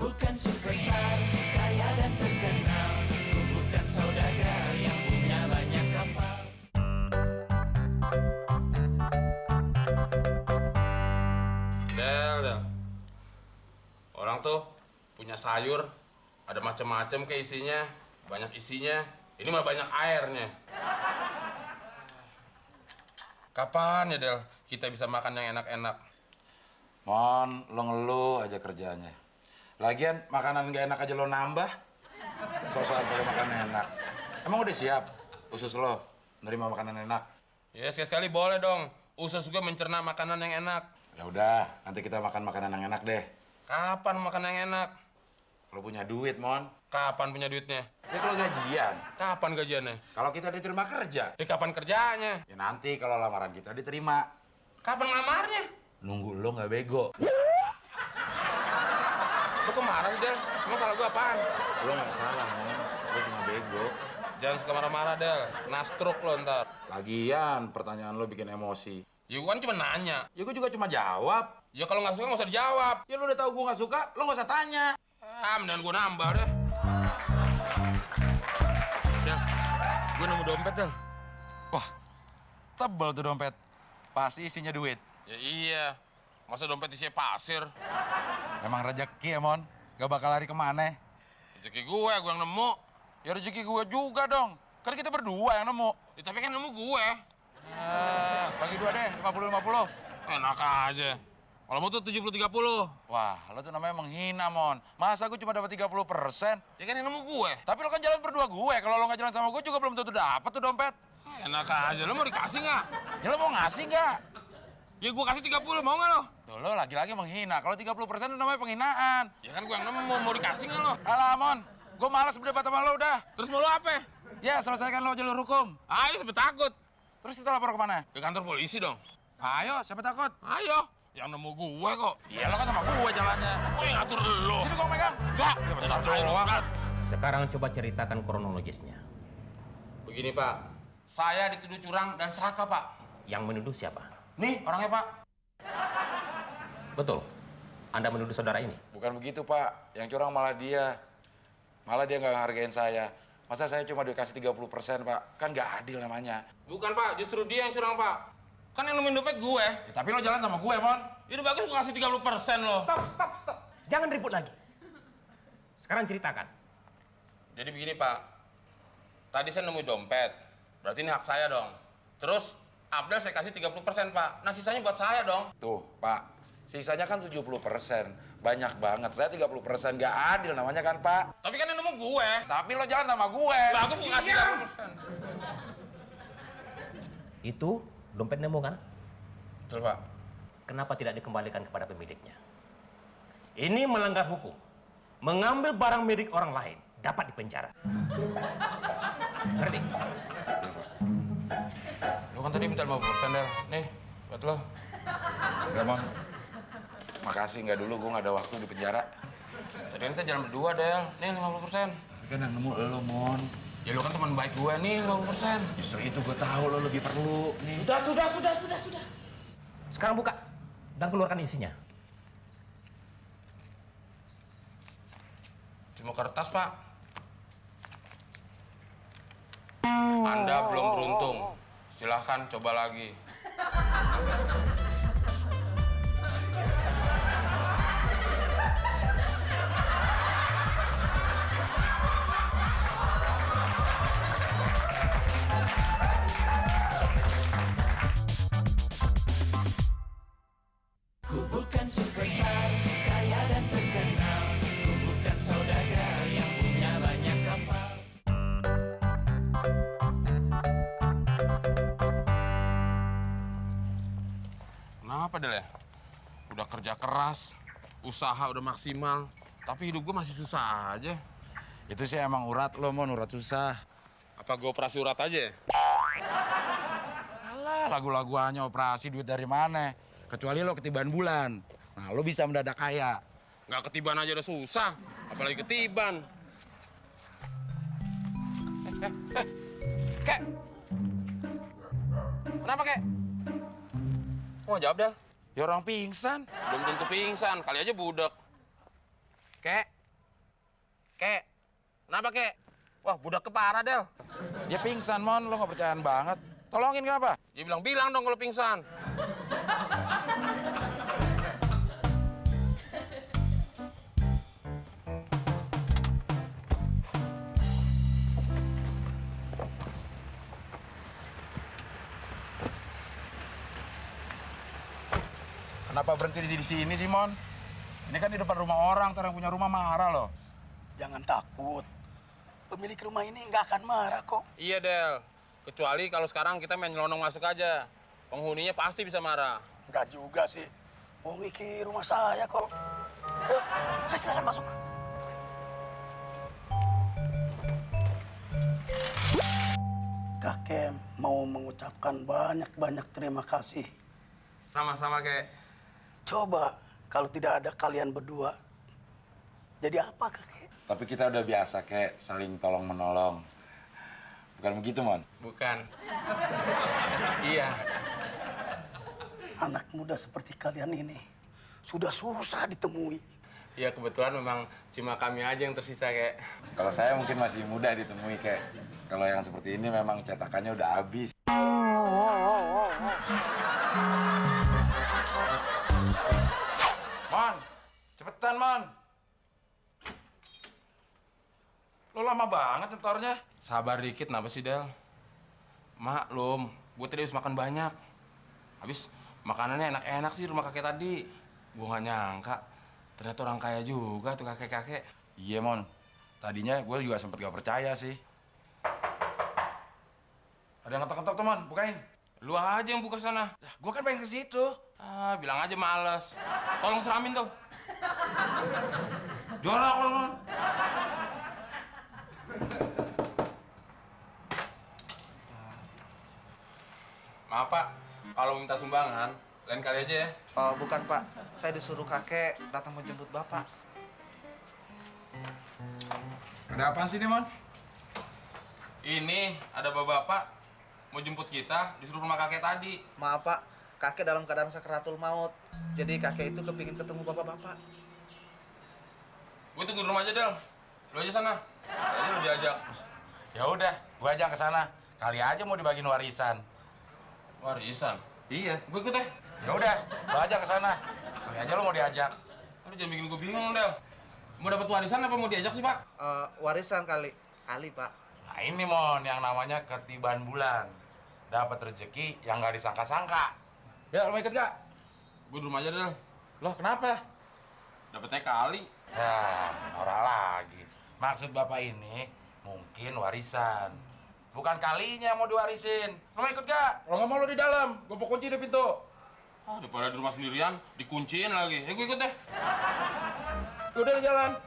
bukan superstar, kaya dan terkenal. Ku bukan saudagar yang punya banyak kapal. Del. Orang tuh punya sayur, ada macam-macam ke isinya, banyak isinya. Ini mah banyak airnya. Kapan ya, Del, kita bisa makan yang enak-enak? Mon, lo ngeluh aja kerjanya. Lagian makanan gak enak aja lo nambah. Sosokan pada makan enak. Emang udah siap usus lo nerima makanan enak? Ya, sekali-sekali boleh dong. Usus gue mencerna makanan yang enak. Ya udah, nanti kita makan makanan yang enak deh. Kapan makan yang enak? Lo punya duit, Mon. Kapan punya duitnya? Ya kalau gajian. Kapan gajiannya? Kalau kita diterima kerja. Kapan kerjanya? Ya nanti kalau lamaran kita diterima. Kapan ngelamarnya? Nunggu lo nggak bego. Lu kok marah sih, Del? Emang salah gue apaan? Lo nggak salah, Mon. Lo cuma bego. Jangan suka marah-marah, Del. Nastruk lo ntar. Lagian pertanyaan lo bikin emosi. Ya gue kan cuma nanya. Ya gue juga cuma jawab. Ya kalau nggak suka nggak usah dijawab. Ya lo udah tahu gue nggak suka, lo nggak usah tanya. Mendingan gue nambah deh. Del, gue nemu dompet, Del. Wah, tebel tuh dompet. Pasti isinya duit. Ya iya. Masa dompet isinya pasir? Emang rezeki ya, Mon? Gak bakal lari kemana? Rezeki gue yang nemu. Ya rezeki gue juga dong. Kan kita berdua yang nemu. Ya, tapi kan nemu gue. Bagi dua deh, 50-50. Enak aja. Kalau mau tuh 70-30. Wah, lo tuh namanya menghina, Mon. Masa gue cuma dapat 30%? Ya kan yang nemu gue. Tapi lo kan jalan berdua gue. Kalau lo nggak jalan sama gue juga belum tentu dapat tuh dompet. Enak aja. Lo mau dikasih nggak? Ya lo mau ngasih nggak? Ya gue kasih 30, mau nggak lo? Tuh, lo lagi-lagi menghina. Kalau 30% itu namanya penghinaan. Ya kan gue yang nemu, mau dikasih nggak lo? Alah, Mon. Gue malas berdebat sama lo udah. Terus mau lo apa? Ya, selesaikan lo jalur hukum. Ayo, sampai takut. Terus kita lapor kemana? Ke kantor polisi dong. Ayo, siapa takut? Ayo. Yang nemu gue kok. Iya, lo kan sama gue jalannya. Gue yang ngatur lo. Sini gue megang. Enggak. Ya bentar doang. Sekarang coba ceritakan kronologisnya. Begini, Pak. Saya dituduh curang dan serakah, Pak. Yang menuduh siapa? Nih, orangnya, Pak. Betul. Anda menuduh saudara ini? Bukan begitu, Pak. Yang curang malah dia. Malah dia nggak ngehargain saya. Masa saya cuma dikasih 30%, Pak? Kan nggak adil namanya. Bukan, Pak. Justru dia yang curang, Pak. Kan yang nemuin dompet gue. Ya, tapi lo jalan sama gue, Mon. Ya udah bagus gue kasih 30% lo. Stop. Jangan ribut lagi. Sekarang ceritakan. Jadi begini, Pak. Tadi saya nemu dompet. Berarti ini hak saya dong. Terus Abdel saya kasih 30%, Pak. Nah, sisanya buat saya dong. Tuh, Pak. Sisanya kan 70%. Banyak banget. Saya 30%. Nggak adil namanya kan, Pak? Tapi kan yang nemu gue. Tapi lo jalan sama gue. Bagus gue kasih 30%. Itu dompet Nemo kan? Betul, Pak. Kenapa tidak dikembalikan kepada pemiliknya? Ini melanggar hukum. Mengambil barang milik orang lain dapat dipenjara. Ngerti? Lo kan tadi minta 50%, Del. Nih, buat lo. Enggak, Mon. Makasih, nggak dulu. Gue nggak ada waktu di penjara. Tadi kita jalan berdua, Del. Nih, 50%. Tapi kan yang nemu lo, Mon. Ya lo kan teman baik gue. Nih, 50%. Justru itu gue tahu lo lebih perlu. Nih. Sudah. Sekarang buka dan keluarkan isinya. Cuma kertas, Pak. Anda belum beruntung. Silahkan coba lagi. Ku bukan superstar, kaya dan terkenal. Ku bukan saudagar yang punya banyak kapal. Kenapa, Del ya? Udah kerja keras, usaha udah maksimal, tapi hidup gue masih susah aja. Itu sih emang urat lo, Mon. Urat susah. Apa gue operasi urat aja? Alah, lagu-lagu hanya operasi, duit dari mana? Kecuali lo ketiban bulan. Nah, lo bisa mendadak kaya. Nggak ketiban aja udah susah, apalagi ketiban. Kek! Kenapa, Kek? Mau jawab, Del? Ya orang pingsan. Belum tentu pingsan, kali aja budek. Kek, Kenapa, Kek? Wah, budak keparah, Del. Dia pingsan, Mon. Lo nggak percayaan banget. Tolongin kenapa? Dia bilang dong kalau pingsan. Kenapa berhenti di sini sih, Mon? Ini kan di depan rumah orang, ntar yang punya rumah marah loh. Jangan takut. Pemilik rumah ini nggak akan marah kok. Iya, Del. Kecuali kalau sekarang kita main nyelonong masuk aja. Penghuninya pasti bisa marah. Nggak juga sih. Mau iki rumah saya kok. Ayo, silakan masuk. Kakek mau mengucapkan banyak-banyak terima kasih. Sama-sama, Kek. Coba kalau tidak ada kalian berdua, jadi apa kakek? Tapi kita udah biasa, Kek, saling tolong-menolong. Bukan begitu, Mon? Bukan. Iya. Anak muda seperti kalian ini sudah susah ditemui. Iya, kebetulan memang cuma kami aja yang tersisa, Kek. Kalau saya mungkin masih mudah ditemui, Kek. Kalau yang seperti ini memang cetakannya udah habis. Mon, cepetan, Mon. Lo lama banget nyetornya. Sabar dikit, kenapa sih, Del? Maklum, gue tadi habis makan banyak. Habis makanannya enak-enak sih rumah kakek tadi. Gue nggak nyangka, ternyata orang kaya juga tuh kakek-kakek. Iya, Mon. Tadinya gue juga sempet gak percaya sih. Ada yang ngetok-ngetok tuh, Mon. Bukain. Lu aja yang buka sana. Gue kan pengen ke situ. Ah, bilang aja males. Tolong seramin tuh. Jorok lo, Mon. Maaf, Pak. Kalau minta sumbangan, lain kali aja ya. Oh, bukan, Pak. Saya disuruh kakek datang menjemput Bapak. Ada apaan sih nih, Mon? Ini ada bapak-bapak mau jemput kita disuruh rumah kakek tadi. Maaf, Pak. Kakek dalam keadaan sakaratul maut. Jadi kakek itu kepingin ketemu bapak-bapak. Gue tunggu di rumah aja, Del. Lu aja sana. Aja lu diajak. Ya udah, gue ajak ke sana. Kali aja mau dibagiin warisan. Warisan? Iya. Gue ikut deh. Ya udah, lo ajak ke sana. Kali aja lo mau diajak. Lu jangan bikin gue bingung, Del. Mau dapat warisan apa mau diajak sih, Pak? Warisan kali, Pak. Nah ini, Mon, yang namanya ketibaan bulan. Dapat rezeki yang gak disangka-sangka. Ya, lo mau ikut gak? Gue di rumah aja, Del. Loh, kenapa? Dapetnya kali. Ya, norak lagi. Maksud bapak ini mungkin warisan. Bukan kalinya mau diwarisin. Lo mau ikut gak? Kalau nggak mau lo di dalam. Gue mau kunci di pintu. Ah, daripada di rumah sendirian, dikunciin lagi. Gue ikut deh. Udah jalan.